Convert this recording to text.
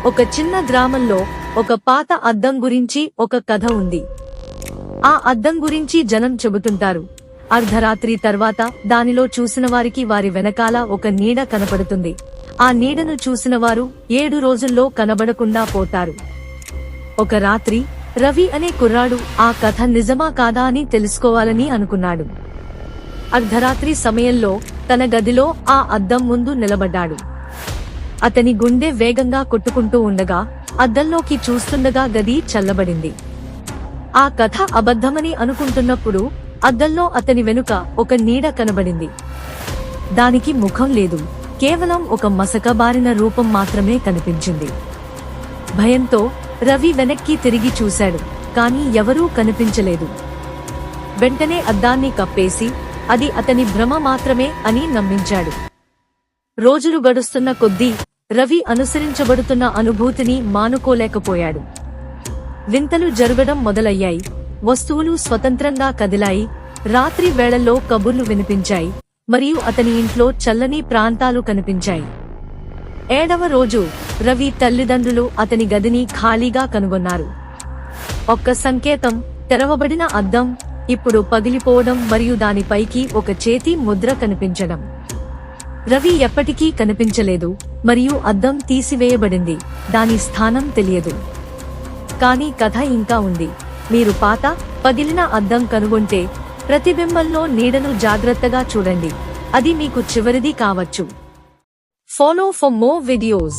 ఒక చిన్న గ్రామంలో ఒక పాత అద్దం గురించి ఒక కథ ఉంది. ఆ అద్దం గురించి జనం చెబుతుంటారు. అర్ధరాత్రి తర్వాత దానిలో చూసిన వారికి వారి వెనకాల ఒక నీడ కనపడుతుంది. ఆ నీడను చూసిన వారు 7 రోజుల్లో కనబడకుండా పోతారు. ఒక రాత్రి రవి అనే కుర్రాడు ఆ కథ నిజమా కాదా అని తెలుసుకోవాలని అనుకున్నాడు. అర్ధరాత్రి సమయంలో తన గదిలో ఆ అద్దం ముందు నిలబడ్డాడు. అతని గుండె వేగంగా కొట్టుకుంటూ ఉండగా అద్దంలోకి చూస్తుండగా గది చల్లబడింది. ఆ కథ అబద్ధమని అనుకుంటున్నప్పుడు అద్దంలో అతని వెనుక ఒక నీడ కనబడింది. దానికి ముఖం లేదు, కేవలం ఒక మసకబారిన రూపం మాత్రమే కనిపించింది. భయంతో రవి వెనక్కి తిరిగి చూశాడు, కానీ ఎవరూ కనిపించలేదు. వెంటనే అద్దాన్ని కప్పేసి అది అతని భ్రమ మాత్రమే అని నమ్మించాడు. రోజులు గడుస్తున్న కొద్దీ రవి అనుసరించబడుతున్న అనుభూతిని మానుకోలేకపోయాడు. వింతలు జరగడం మొదలయ్యాయి. వస్తువులు స్వతంత్రంగా కదిలాయి. రాత్రి వేళల్లో కబుర్లు వినిపించాయి, మరియు అతని ఇంట్లో చల్లని ప్రాంతాలు కనిపించాయి. 7వ రోజు రవి తల్లిదండ్రులు అతని గదిని ఖాళీగా కనుగొన్నారు. ఒక్క సంకేతం, తెరవబడిన అద్దం ఇప్పుడు పగిలిపోవడం మరియు దానిపైకి ఒక చేతి ముద్ర కనిపించడం. రవి ఎప్పటికీ కనిపించలేదు మరియు అద్దం తీసివేయబడింది. దాని స్థానం తెలియదు. కానీ కథ ఇంకా ఉంది. మీరు పాత పగిలిన అద్దం కనుగొంటే ప్రతిబింబంలో నీడను జాగ్రత్తగా చూడండి. అది మీకు చివరిది కావచ్చు. Follow for more videos.